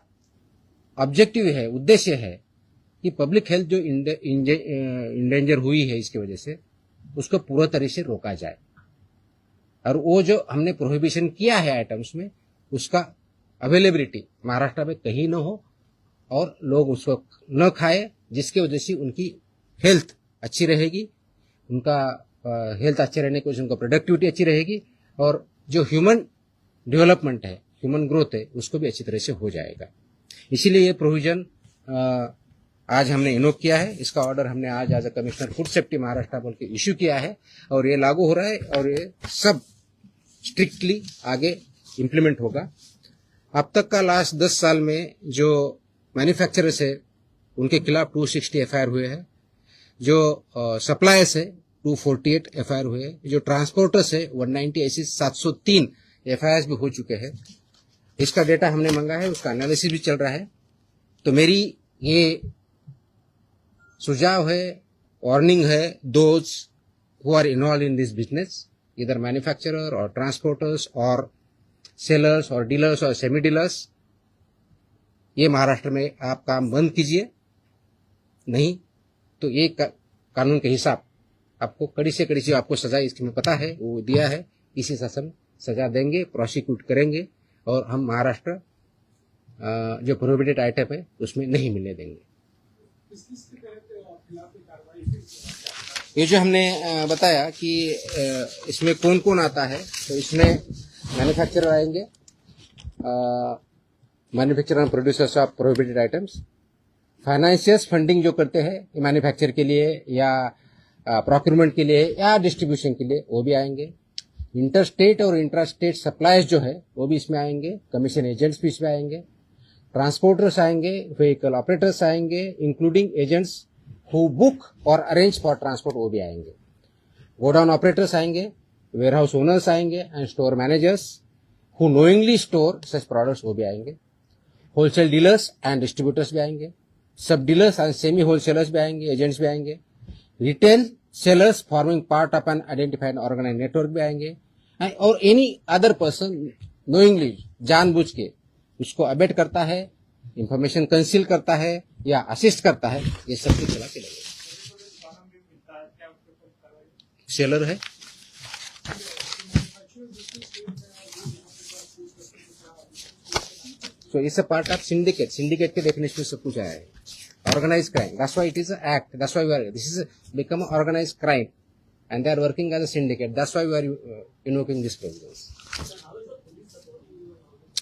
ऑब्जेक्टिव है, उद्देश्य है कि पब्लिक हेल्थ जो इंडेंजर हुई है इसकी वजह से उसको पूरा तरह से रोका जाए. और वो जो हमने प्रोहिबिशन किया है आइटम्स में, उसका अवेलेबिलिटी महाराष्ट्र में कहीं न हो और लोग उसको न खाए, जिसकी वजह से उनकी हेल्थ अच्छी रहेगी, उनका हेल्थ अच्छे रहने की वजह से उनका प्रोडक्टिविटी अच्छी रहेगी और जो ह्यूमन डेवलपमेंट है, ह्यूमन ग्रोथ है, उसको भी अच्छी तरह से हो जाएगा. इसीलिए ये प्रोविजन आज हमने इन्वोक किया है. इसका ऑर्डर हमने आज as a commissioner food safety Maharashtra बोल के इश्यू किया है और ये लागू हो रहा है और ये सब स्ट्रिक्टली आगे इम्प्लीमेंट होगा. अब तक का लास्ट 10 साल में जो मैन्युफैक्चरर्स है उनके खिलाफ 260 एफआईआर हुए हैं, जो सप्लायर्स है 248 एफआईआर हुए हैं, जो ट्रांसपोर्टर्स है 190, ऐसी 703 एफआईआर भी हो चुके हैं. इसका डेटा हमने मांगा है, उसका एनालिसिस भी चल रहा है. तो मेरी ये सुझाव है, वार्निंग है, those who are involved in this business, इधर मैन्युफैक्चरर और ट्रांसपोर्टर्स और सेलर्स और डीलर्स और सेमी डीलर्स, ये महाराष्ट्र में आप काम बंद कीजिए, नहीं तो ये कानून के हिसाब आपको कड़ी से कड़ी आपको सजा इसमें पता है वो दिया है, इसी शासन सजा देंगे, प्रोसिक्यूट करेंगे और हम महाराष्ट्र जो प्रोहिबिटेड आइटम है उसमें नहीं मिलने देंगे. ये जो हमने बताया कि इसमें कौन कौन आता है, तो इसमें मैन्युफैक्चरर आएंगे, manufacturer end producers of prohibited items, financiers funding जो करते हैं मैन्युफैक्चर के लिए या प्रोक्यूरमेंट के लिए या डिस्ट्रीब्यूशन के लिए, वो भी आएंगे। इंटरस्टेट और इंट्रास्टेट सप्लायर्स जो है वो भी इसमें आएंगे, कमीशन एजेंट्स भी इसमें आएंगे, ट्रांसपोर्टर्स आएंगे, व्हीकल ऑपरेटर्स आएंगे, इंक्लूडिंग एजेंट्स हु बुक और अरेंज फॉर ट्रांसपोर्ट, वो भी आएंगे। गोडाउन ऑपरेटर्स आएंगे, वेयरहाउस ओनर्स आएंगे and store managers who knowingly store such products, वो भी आएंगे। होलसेल डीलर्स एंड डिस्ट्रीब्यूटर्स भी आएंगे, sub dealers and semi wholesalers भी आएंगे, एजेंट्स भी आएंगे, retail sellers forming part of an identified organize network भी आएंगे, और एनी अदर पर्सन नोइंगली, जानबूझ के उसको अबेट करता है, इंफॉर्मेशन कंसील करता है या असिस्ट करता है, ये सब के खिलाफ लगेगा। सेलर है, so it's a part of syndicate. Syndicate K definition में सब कुछ आया है. Organized crime. That's why it is an act. That's why this is become an organized crime, and they are working as a syndicate. That's why we are invoking this provisions.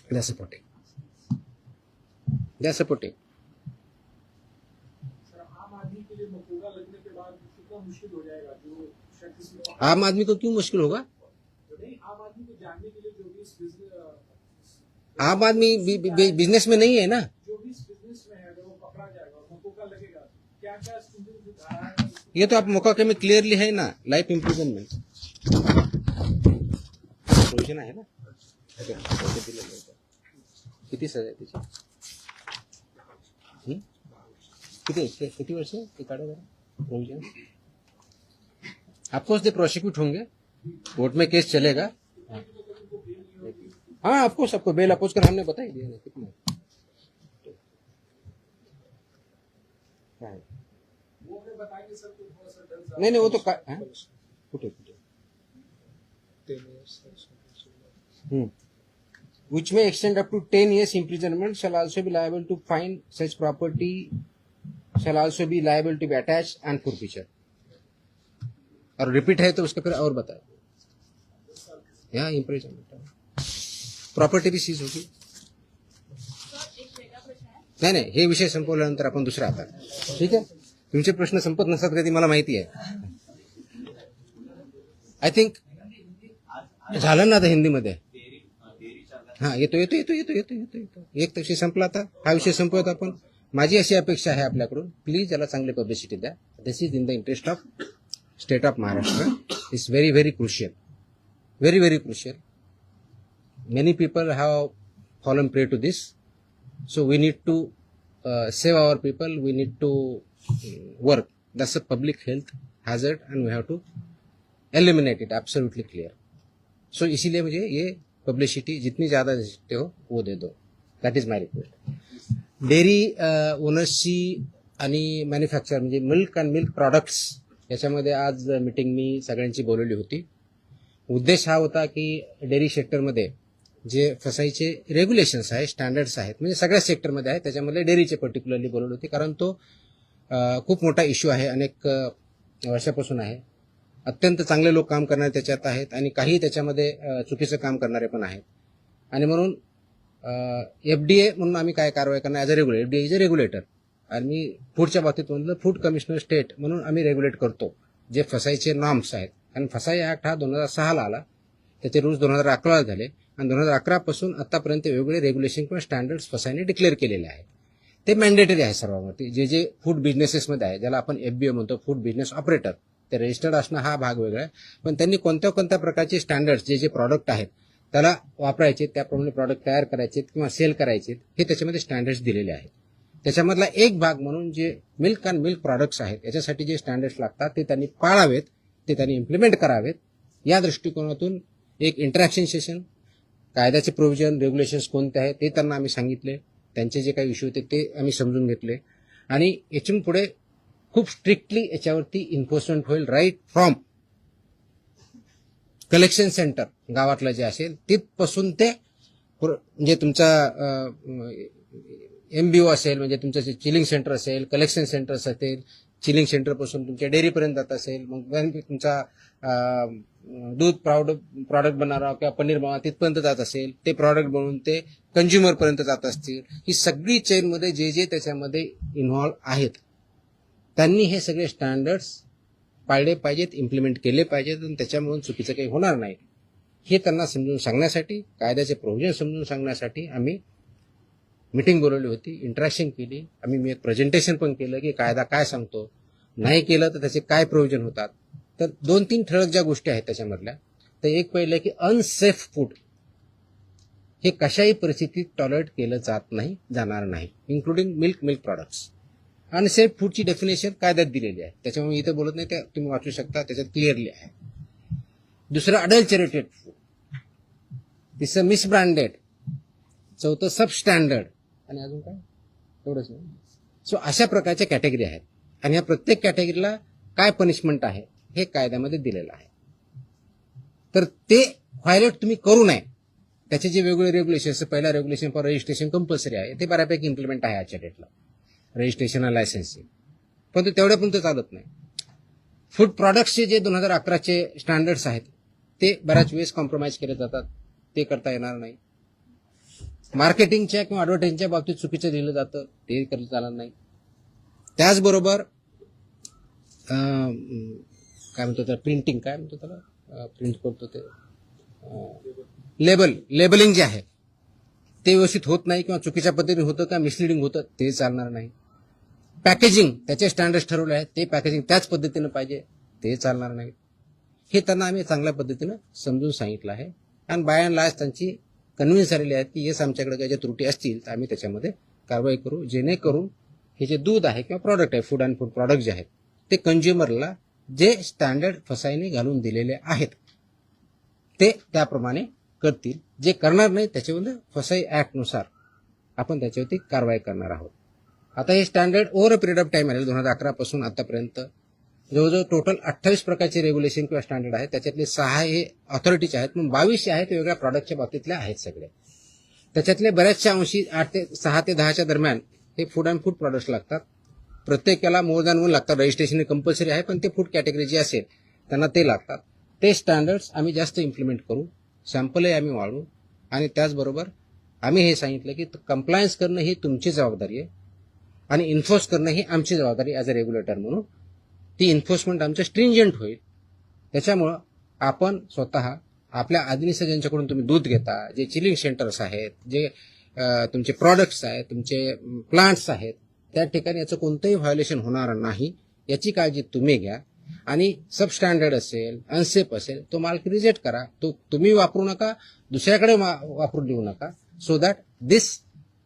They are supporting. They are supporting. आम आदमी को क्यों मुश्किल होगा? आम आदमी business में नहीं है ना। ये तो आप मोकाके में क्लियरली है ना, लाइफ इम्प्रिजनमेंट प्रोविजन आहे ना। किती सजा आहे त्याची? किती वर्ष ते काढा जरा प्रोविजन। ऑफकोर्स दे प्रोसिक्यूट होंगे, कोर्ट में केस चलेगा। हाँ ऑफकोर्स सबको बेल अपोज कर हमने बता ही दिया ना कितना है। नहीं वो तो फुटे which may extend up to 10 years imprisonment, shall also be liable to fine, such property shall also be liable to be attached and forfeiture। और रिपीट है तो उसका फिर और बताए, यहाँ इम्प्रिजनमेंट प्रॉपर्टी भी सीज होगी। नाही हे विषय संपवल्यानंतर आपण दुसरा आता, ठीक आहे। तुमचे प्रश्न संपत नसतात कधी मला माहिती आहे। आय थिंक झालं ना आता हिंदीमध्ये। हा येतो एक विषय संपला, आता हा विषय संपवत आपण। माझी अशी अपेक्षा आहे आपल्याकडून, प्लीज याला चांगली पब्लिसिटी द्या। This is in the interest of state of Maharashtra, is very very crucial, very very crucial. Many people have fallen prey to this, so we need to save our people. We need to work. That's a public health hazard, and we have to eliminate it. Absolutely clear. So इसीलिए मुझे ये publicity जितनी ज़्यादा दे सकते हो वो दे दो. That is my request. Dairy ओनर्सची आणि मॅन्युफॅक्चर म्हणजे मिल्क अँड मिल्क प्रॉडक्ट्स याच्यामध्ये आज मीटिंग मी सगळ्यांची बोलवली होती. उद्देश हा होता की डेअरी सेक्टरमध्ये जे फसाईचे रेग्युलेशन्स आहेत, स्टँडर्ड्स आहेत, म्हणजे सगळ्या सेक्टरमध्ये आहेत, त्याच्यामध्ये डेअरीचे पर्टिक्युलरली बोलवली होती, कारण तो खूप मोठा इश्यू आहे, अनेक वर्षापासून आहे. अत्यंत चांगले लोक काम करणारे त्याच्यात आहेत आणि काही त्याच्यामध्ये चुकीचं काम करणारे पण आहेत. आणि म्हणून एफडीए म्हणून आम्ही काय कारवाई करणार as a regulator. FDA is a regulator आणि मी फूडच्या बाबतीत म्हणलं फूड कमिशनर स्टेट म्हणून आम्ही रेग्युलेट करतो जे फसाईचे नॉर्म्स आहेत. कारण फसाई ऍक्ट हा 2006ला आला, त्याचे रूल्स 2011ला झाले आणि 2011 पासून आतापर्यंत वेगवेगळे रेग्युलेशन किंवा स्टँडर्ड्स फसाईने डिक्लेअर केलेले आहेत. ते मॅन्डेटरी आहे सर्वांवरती. जे जे फूड बिझनेसेसमध्ये आहे, ज्याला आपण एफबीओ म्हणतो, फूड बिझनेस ऑपरेटर, ते रजिस्टर्ड असणं हा भाग वेगळा आहे. पण त्यांनी कोणत्या कोणत्या प्रकारचे स्टँडर्ड्स जे जे प्रॉडक्ट आहेत त्याला वापरायचे, त्याप्रमाणे प्रॉडक्ट तयार करायचे किंवा सेल करायचे, हे त्याच्यामध्ये स्टँडर्ड्स दिलेले आहेत. त्याच्यामधला एक भाग म्हणून जे मिल्क अँड मिल्क प्रॉडक्ट्स आहेत याच्यासाठी जे स्टँडर्ड्स लागतात ते त्यांनी पाळावेत, ते त्यांनी इम्प्लिमेंट करावेत. या दृष्टिकोनातून एक इंटरॅक्शन सेशन, कायद्याचे प्रोव्हिजन, रेग्युलेशन्स कोणते आहेत ते त्यांना आम्ही सांगितले. त्यांचे जे काही इश्यू होते ते आम्ही समजून घेतले आणि यातून पुढे खूप स्ट्रिक्टली याच्यावरती इन्फोर्समेंट होईल. राईट फ्रॉम कलेक्शन सेंटर गावातलं जे असेल तिथपासून ते म्हणजे तुमचा MBO असेल म्हणजे तुमचं जे चिलिंग सेंटर असेल, कलेक्शन सेंटर्स असतील, चिलिंग सेंटरपासून तुमच्या डेअरीपर्यंत जात असेल, मग तुमचा दूध प्रॉडक्ट बनवणारा किंवा पनीर बनवणारा तिथपर्यंत जात असेल, ते प्रॉडक्ट बनवून ते कंझ्युमरपर्यंत जात असतील, ही सगळी चेनमध्ये जे त्याच्यामध्ये इन्व्हॉल्व आहेत त्यांनी हे सगळे स्टँडर्ड्स पाळले पाहिजेत, इम्प्लिमेंट केले पाहिजेत आणि त्याच्यामुळे चुकीचं काही होणार नाही हे त्यांना समजून सांगण्यासाठी, कायद्याचे प्रोव्हिजन समजून सांगण्यासाठी आम्ही मीटिंग बोलवली होती, इंटरॅक्शन केली. मी एक प्रेझेंटेशन पण केलं की कायदा काय सांगतो, नाही केलं तर त्याचे काय प्रोव्हिजन होतात. तर 2-3 ठळक ज्या गोष्टी आहेत त्याच्यामधल्या, तर एक पहिलं की अनसेफ फूड हे कशाही परिस्थितीत टॉलरेट केलं जाणार नाही, इन्क्लुडिंग मिल्क प्रॉडक्ट्स. अनसेफ फूडची डेफिनेशन कायद्यात दिलेली आहे, त्याच्यामुळे मी इथं बोलत नाही, ते तुम्ही वाचू शकता, त्याच्यात क्लिअरली आहे. दुसरं अडल्चरेटेड फूड, तिसरं मिसब्रँडेड, चौथं सबस्टँडर्ड आणि अजून काय एवढंच नाही. सो अशा प्रकारच्या कॅटेगरी आहेत आणि या प्रत्येक कॅटेगरीला काय पनिशमेंट आहे हे कायद्यामध्ये दिलेलं आहे. तर ते व्हायलेट तुम्ही करू नये, त्याचे जे वेगवेगळे रेग्युलेशन्स, पहिला रेग्युलेशन फॉर रजिस्ट्रेशन कंपल्सरी आहे, ते बऱ्यापैकी इम्प्लिमेंट आहे आजच्या डेटला, रजिस्ट्रेशन आणि लायसन्सिंग, पण तेवढ्यापर्यंत चालत नाही. फूड प्रॉडक्ट्सचे जे 2011चे स्टँडर्ड्स आहेत ते बऱ्याच वेळेस कॉम्प्रोमाइज केले जातात, ते करता येणार नाही. मार्केटिंगच्या किंवा ॲडव्हर्टाइजिंगच्या बाबतीत चुकीचं लिहिलं जातं, ते करता चालणार नाही. त्याचबरोबर काय म्हणतो त्याला, प्रिंटिंग काय म्हणतो त्याला, प्रिंट करतो ते लेबलिंग जे आहे ते व्यवस्थित होत नाही किंवा चुकीच्या पद्धतीने होतं का मिसलिडिंग होतं, ते चालणार नाही. पॅकेजिंग त्याचे स्टँडर्ड्स ठरवले आहेत, ते पॅकेजिंग त्याच पद्धतीनं पाहिजे, ते चालणार नाही. हे त्यांना आम्ही चांगल्या पद्धतीनं समजून सांगितलं आहे आणि बाय अँड लार्ज त्यांची कन्व्हिन्स झालेली आहेत की येस आमच्याकडे काही ज्या त्रुटी असतील तर आम्ही त्याच्यामध्ये कारवाई करू, जेणेकरून हे जे दूध आहे किंवा प्रॉडक्ट आहे, फूड अँड फूड प्रॉडक्ट जे आहेत ते कंझ्युमरला जे स्टँडर्ड फसाईने घालून दिलेले आहेत ते त्याप्रमाणे करतील. जे करणार नाही त्याच्यामध्ये फसाई ऍक्टनुसार आपण त्याच्यावरती कारवाई करणार आहोत. आता हे standard over a period of time आले, 2011 पासून आतापर्यंत जवळजवळ टोटल 28 प्रकारचे रेग्युलेशन किंवा स्टँडर्ड आहेत, त्याच्यातले 6 हे ऑथॉरिटीचे आहेत, मग 22 आहेत वेगळ्या प्रॉडक्टच्या बाबतीतले आहेत सगळे. त्याच्यातले बऱ्याचशा अंशी 6 ते 10च्या दरम्यान हे फूड अँड फूड प्रॉडक्ट्स लागतात. प्रत्येकाला मोर दॅन 1 लागतात, रजिस्ट्रेशन कंपल्सरी आहे, पण ते फूड कॅटेगरी जी असेल त्यांना ते लागतात. ते स्टँडर्ड्स आम्ही जास्त इम्प्लिमेंट करू, सॅम्पलही आम्ही वाढवू आणि त्याचबरोबर आम्ही हे सांगितलं की कंप्लायन्स करणं ही तुमची जबाबदारी आहे आणि इन्फोर्स करणं ही आमची जबाबदारी ॲज अ रेग्युलेटर म्हणून. ती इन्फोर्समेंट आमचं स्ट्रिंजंट होईल. त्याच्यामुळं आपण स्वतः आपल्या आदिनीचं ज्यांच्याकडून तुम्ही दूध घेता, जे चिलिंग सेंटर्स आहेत, जे तुमचे प्रॉडक्ट्स आहेत, तुमचे प्लांट्स आहेत, त्या ठिकाणी याचं कोणतंही व्हायोलेशन होणार नाही याची काळजी तुम्ही घ्या. आणि सबस्टँडर्ड असेल, अनसेफ असेल, तो माल रिजेक्ट करा, तो तुम्ही वापरू नका, दुसऱ्याकडे वापरून देऊ नका, so that this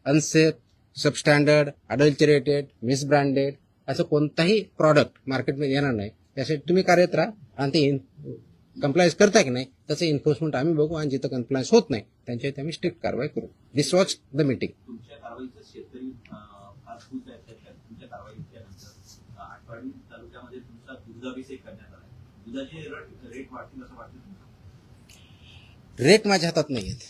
unsafe, substandard, adulterated, misbranded असं कोणताही प्रॉडक्ट मार्केटमध्ये येणार नाही. त्यासाठी तुम्ही कार्यरत राहा आणि ते कंप्लायन्स करता की नाही त्याचं एन्फोर्समेंट आम्ही बघू आणि जिथं कंप्लायन्स होत नाही त्यांच्यावरती आम्ही स्ट्रिक्ट कारवाई करू. दिस वॉज द मीटिंग. तुमच्या कारवाईचं शेतकरी फार खुश आहेत. तुमच्या कारवाईच्या नंतर आठवडी तालुक्यामध्ये तुमचा दुधाभिषेक करण्यात आला. दुधाचे रेट वाढतील असं वाटतं तुम्हाला? रेट माझ्या हातात नाही आहेत.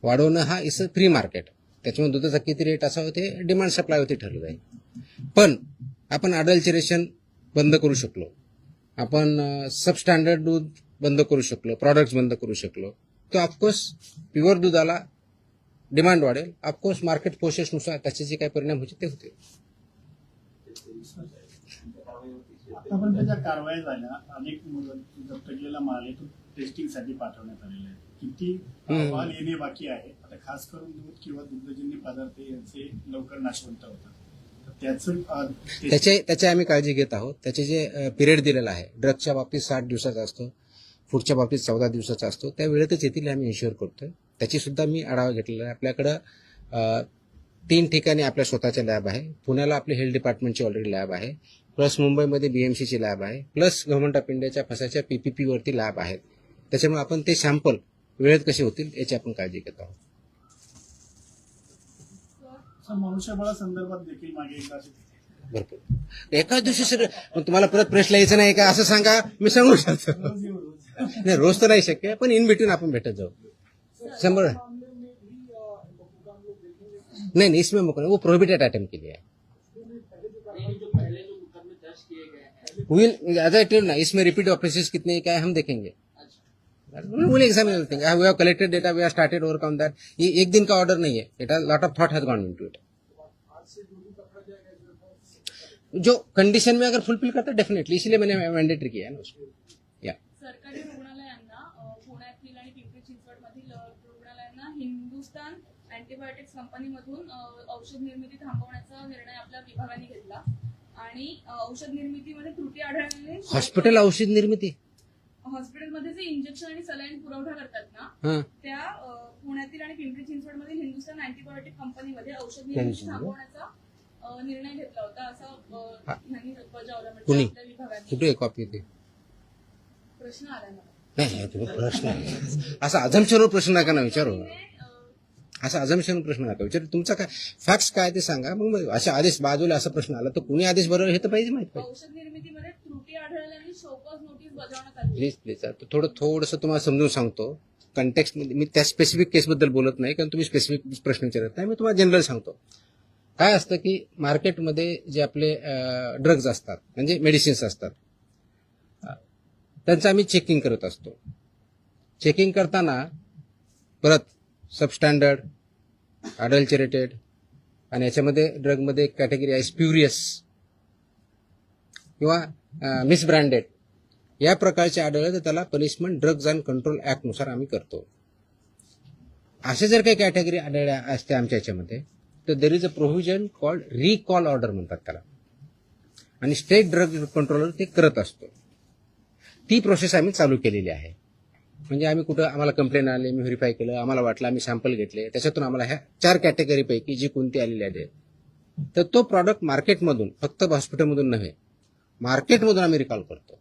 वाढवणं हा इज अ फ्री मार्केट, त्याच्यामुळे दुधाचा किती रेट असावं ते डिमांड सप्लायवरती ठरलं जाईल. पण आपण अडल्चरेशन बंद करू शकलो, आपण सबस्टँडर्ड दूध बंद करू शकलो, प्रॉडक्ट्स बंद करू शकलो, तर ऑफकोर्स प्युअर दुधाला डिमांड वाढेल. ऑफकोर्स मार्केट फोर्सेसनुसार त्याचे जे काही परिणाम होते ते होते. आतापर्यंत ज्या कारवाया झाल्या, अनेक जप्त केलेला माल आहे तो टेस्टिंगसाठी पाठवण्यात आलेला आहे. किती अहवाल येणे बाकी आहे? आता खास करून दूध किंवा दुग्धजन्य पदार्थ यांचे लवकर नाशवंत होतात, त्याची आम्ही काळजी घेत आहोत. त्याचे जे पिरियड दिलेला आहे, ड्रगच्या बाबतीत 60 दिवसाचा असतो, फूडच्या बाबतीत 14 दिवसाचा असतो, त्या वेळेतच येथील आम्ही इन्श्युअर करतोय. त्याची सुद्धा मी आढावा घेतलेला आहे. आपल्याकडं 3 ठिकाणी आपल्या स्वतःच्या लॅब आहे. पुण्याला आपली हेल्थ डिपार्टमेंटची ऑलरेडी लॅब आहे, प्लस मुंबईमध्ये BMCची लॅब आहे, प्लस गव्हर्नमेंट ऑफ इंडियाच्या फसाच्या PPP वरती लॅब आहेत. त्याच्यामुळे आपण ते सॅम्पल वेळेत कसे होतील याची आपण काळजी घेत आहोत. मनुष्यबळा संदर्भात देखील मागे एकदा भरपूर एकाच दिवशी सगळं तुम्हाला परत प्रश्न यायचं नाही का असं सांगा, मी सांगू शकतो. नाही, रोज तर नाही शक्य, पण इन बिटवीन आपण भेटत जाऊ. 100 नहीं इसमें मुकदमा वो प्रोहिबिटेड आइटम के लिए है. ये जो पहले जो मुकदमे दर्ज किए गए हैं, विल एज आई टेल ना, इसमें रिपीट ऑफेंसेस कितने क्या है हम देखेंगे. अच्छा, will examine everything. We have collected data, we have started overcome that. ये एक दिन का ऑर्डर नहीं है. It has lot of thought has gone into it. जो कंडीशन में अगर फुलफिल करता है डेफिनेटली, इसलिए मैंने मैंडेटरी किया है ना उसको. या सरकारी रुग्णालयांना पुण्यातील आणि पिंपरी चिंचवड मधील रुग्णालयांना हिंदुस्तान अँटीबायोटिक्स कंपनीमधून औषध निर्मिती थांबवण्याचा निर्णय आपल्या विभागाने घेतला आणि औषध निर्मितीमध्ये त्रुटी आढळल्याने हॉस्पिटल औषध निर्मिती. हॉस्पिटलमध्ये जे इंजेक्शन आणि सलाईन पुरवठा करतात ना हां, त्या पुण्यातील आणि पिंपरी चिंचवड मधील हिंदुस्तान अँटीबायोटिक कंपनीमध्ये औषध निर्मिती थांबवण्याचा निर्णय घेतला होता असा यांनी बजावला. म्हणजे कुणी? आपल्या विभागाने कुठे एक कॉपी होती. प्रश्न आला मला. नाही तुम्ही प्रश्न असा अझम्पशनवर प्रश्न नका ना विचारू. कंपनीने, असा अझम्पशन प्रश्न नका विचारू. तुमचा काय फॅक्ट्स काय ते सांगा. मग अशा आदेश बाजूला असा प्रश्न आला तर कुणी आदेश बरोबर हे तर पाहिजे माहित पाहिजे. औषध निर्मितीमध्ये त्रुटी आढळल्याने शोकॉज नोटीस बजावण्यात आली. प्लीज थोडंसं तुम्हाला समजून सांगतो. कंटेक्स्ट मध्ये मी त्या स्पेसिफिक केसबद्दल बोलत नाही, कारण तुम्ही स्पेसिफिक प्रश्न विचारत नाही. मी तुम्हाला जनरल सांगतो. काय असतं की मार्केटमध्ये जे आपले ड्रग्ज असतात म्हणजे मेडिसिन्स असतात, त्यांचं आम्ही चेकिंग करत असतो. चेकिंग करताना परत सबस्टँडर्ड, अडल्चरेटेड आणि याच्यामध्ये ड्रगमध्ये एक कॅटेगरी आहे स्प्युरियस किंवा मिसब्रँडेड, या प्रकारचे आढळले तर त्याला पनिशमेंट ड्रग्ज अँड कंट्रोल ऍक्टनुसार आम्ही करतो. असे जर काही कॅटेगरी आढळल्या असते आमच्या याच्यामध्ये तर there is a provision called recall order म्हणतात त्याला, आणि स्टेट ड्रग कंट्रोलर ते करत असतो. ती प्रोसेस आम्ही चालू केलेली आहे. म्हणजे आम्ही कुठं आम्हाला कंप्लेंट आले, मी व्हेरीफाय केलं, आम्हाला वाटलं, आम्ही सॅम्पल घेतले, त्याच्यातून आम्हाला ह्या 4 कॅटेगरीपैकी जी कोणती आलेली आहे तर तो प्रॉडक्ट मार्केटमधून, फक्त हॉस्पिटलमधून नव्हे, मार्केटमधून आम्ही रिकॉल करतो.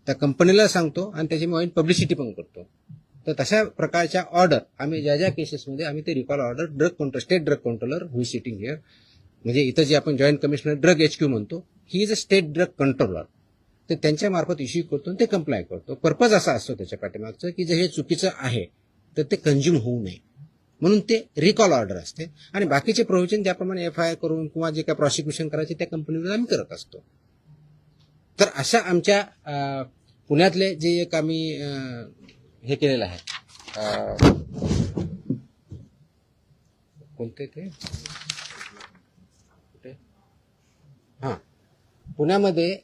त्या कंपनीला सांगतो आणि त्याची मी पब्लिसिटी पण करतो. तर तशा प्रकारच्या ऑर्डर आम्ही ज्या केसेसमध्ये आम्ही ते recall order drug control, state drug controller who sitting here, म्हणजे इथं जे आपण जॉईंट कमिशनर ड्रग HQ म्हणतो, he is a state drug controller, तर त्यांच्या मार्फत इश्यू करतो आणि ते कंप्लाय करतो. पर्पज असा असतो त्याच्या पाठीमागचं की जर हे चुकीचं आहे तर ते कंझ्युम होऊ नये, म्हणून ते रिकॉल ऑर्डर असते. आणि बाकीचे प्रोव्हिजन ज्याप्रमाणे FIR करून किंवा जे काय प्रॉसिक्युशन करायचे त्या कंपनीवर आम्ही करत असतो. तर अशा आमच्या पुण्यातले जे एक आम्ही हे केलेलं आहे, कोणते ते हां, पुण्यामध्ये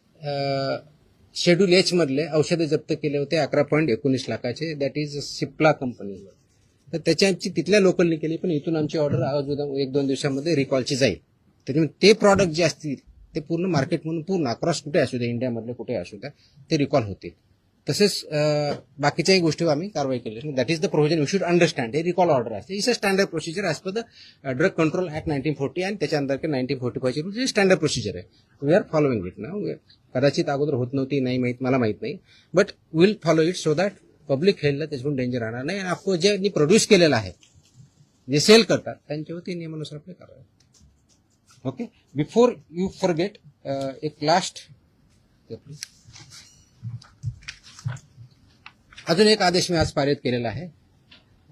शेड्यूल H मधले औषधे जप्त केले होते 11.19 लाखाचे. That is Cipla company. तर त्याची आमची तिथल्या लोकलनी केली, पण इथून आमची ऑर्डर अजून 1-2 दिवसामध्ये रिकॉलची जाईल. त्याच्यामुळे ते प्रॉडक्ट जे असतील ते पूर्ण मार्केटमधून पूर्ण अक्रॉस कुठे असू द्या, इंडियामधले कुठे असू द्या, ते रिकॉल होतील. तसेच बाकीच्याही गोष्टीवर आम्ही कारवाई केली. That is the provision you should understand. हे रिकॉल ऑर्डर असते. It's a standard procedure as per the drug control act 1940 आणि त्याच्या अंतर्गत 1945 ची स्टँडर्ड प्रोसिजर आहे. वी आर फॉलोइंग इट ना. कदाचित अगोदर होत नव्हती, नाही माहीत, मला माहीत नाही, but will follow it so that public हेल्थला त्याच्यातून डेंजर राहणार नाही. आणि ऑफकोर्स ज्यांनी प्रोड्यूस केलेलं आहे, जे सेल करतात, त्यांच्यावरती नियमानुसार आपले कारवाई. ओके, बिफोर यू फॉरगेट एक लास्ट अजून एक आदेश मी आज पारित केलेला आहे.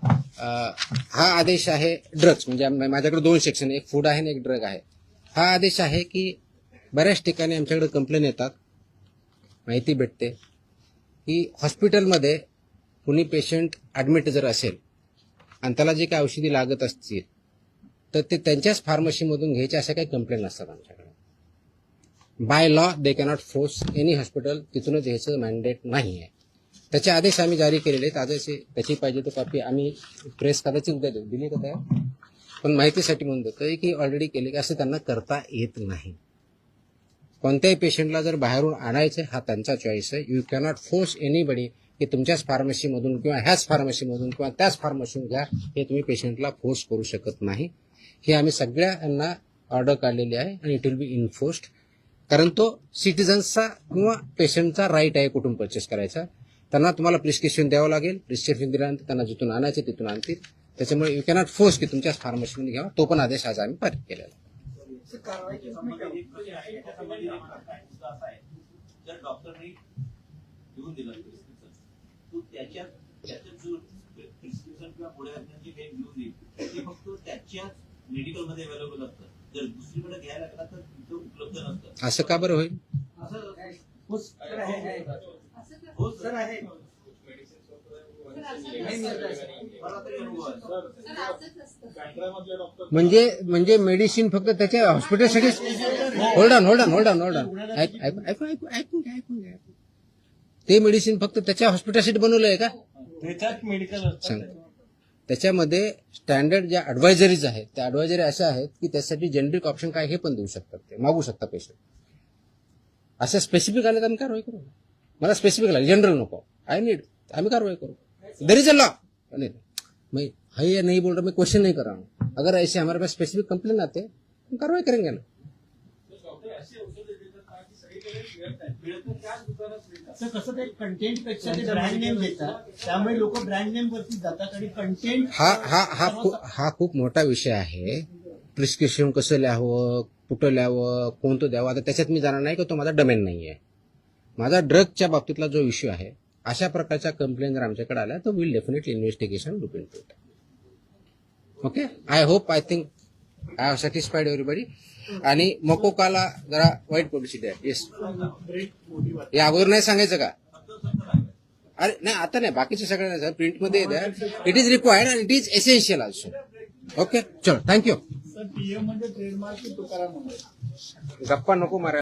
हा आदेश आहे ड्रग्ज, म्हणजे माझ्याकडे 2 सेक्शन, एक फूड आहे आणि एक ड्रग आहे. हा आदेश आहे की बऱ्याच ठिकाणी आमच्याकडे कंप्लेन येतात, माहिती भेटते की हॉस्पिटलमध्ये कुणी पेशंट ॲडमिट जर असेल आणि त्याला जे काही औषधी लागत असतील तर ते त्यांच्याच फार्मसीमधून घ्यायचे, अशा काही कंप्लेंट असतात आमच्याकडे. By law they cannot force any hospital तिथूनच घ्यायचं मॅन्डेट नाही आहे. त्याचे आदेश आम्ही जारी केलेले आहेत. आदेश त्याची पाहिजे तर कॉपी आम्ही प्रेस कदाचित उद्या दिली का तयार, पण माहितीसाठी म्हणून देतोय की ऑलरेडी केले की असं त्यांना करता येत नाही. कोणत्याही पेशंटला जर बाहेरून आणायचं हा त्यांचा चॉईस आहे. यू कॅनॉट फोर्स एनीबडी की तुमच्याच फार्मसीमधून किंवा ह्याच फार्मसीमधून किंवा त्याच फार्मसीमधून घ्या, हे तुम्ही पेशंटला फोर्स करू शकत नाही. हे आम्ही सगळ्यांना ऑर्डर काढलेली आहे आणि इट विल बी इन्फोर्स्ड, कारण तो सिटिझन्सचा किंवा पेशंटचा राईट आहे कुठून परचेस करायचा. त्यांना तुम्हाला प्रिस्क्रिप्शन द्यावं लागेल. प्रिस्क्रिप्शन दिल्यानंतर त्यांना जिथून आणायचे तिथून आणतील. त्याच्यामुळे यू कॅनॉट फोर्स की तुमच्याच फार्मसीमध्ये घ्यावा. तो पण आदेश आज आम्ही पारित केलेला आहे. जर डॉक्टरने लिहून दिलं प्रिस्क्रिप्शन, तो त्याच्यात जो प्रिस्क्रिप्शन किंवा पुढे जे काही लिहून देईल ते फक्त त्याच्याच मेडिकलमध्ये अवेलेबल असतं, जर दुसरीकडे घ्यायला गेला तर तिथं उपलब्ध नसतं. असं का बरं होईल? हो, सर आहे. हो सर आहे. मला तरी अनुभव आहे. बँड्रामधले डॉक्टर म्हणजे मेडिसिन फक्त त्याच्या हॉस्पिटलसाठी. Hold on. ऐकून घ्या. ते मेडिसिन फक्त त्याच्या हॉस्पिटलसाठी बनवलं आहे का? त्याच्यात मेडिकल सांग. त्याच्यामध्ये स्टँडर्ड ज्या ऍडवायझरीज आहेत त्या ऍडवायझरी अशा आहेत की त्यासाठी जेनरिक ऑप्शन काय हे पण देऊ शकतात, ते मागू शकता पेशंट. अशा स्पेसिफिक आले तर आम्ही कारवाई करू. मला स्पेसिफिक लागले, जनरल नको. आम्ही कारवाई करो. There is a law. मैं है नहीं बोल रहा, मैं क्वेश्चन नहीं कर रहा हूँ. अगर ऐसे हमारे पास स्पेसिफिक कंप्लेन आते हैं हम कार्रवाई करेंगे ना. तर कसं ते कंटेंट पेक्षा ते ब्रँड नेम देतात, त्यामुळे लोक ब्रँड नेम वरती जातात आणि कंटेंट हा खूप मोठा विषय आहे. प्रिस्क्रिप्शन कसं लिहावं, कुठं लिहावं, कोणतं द्यावं, आता त्याच्यात मी जाणार नाही की तो माझा डोमेन नाही आहे. माझा ड्रगच्या बाबतीतला जो इश्यू आहे, अशा प्रकारच्या कंप्लेंट जर आमच्याकडे आल्या तर will definitely investigation look into it. Okay, I think I have satisfied everybody. आणि मकोकाला जरा वाईट पब्लिसिटी आहे. येस, हे अगोदर नाही सांगायचं का? अरे नाही, आता नाही, बाकीचे सगळ्यांना नाही, प्रिंटमध्ये द्या. It is required and it is essential also. Okay, चलो, थँक्यू. सर पीएम मध्ये ट्रेडमार्क तुकाराम म्हणतात. गप्पा नको मारा.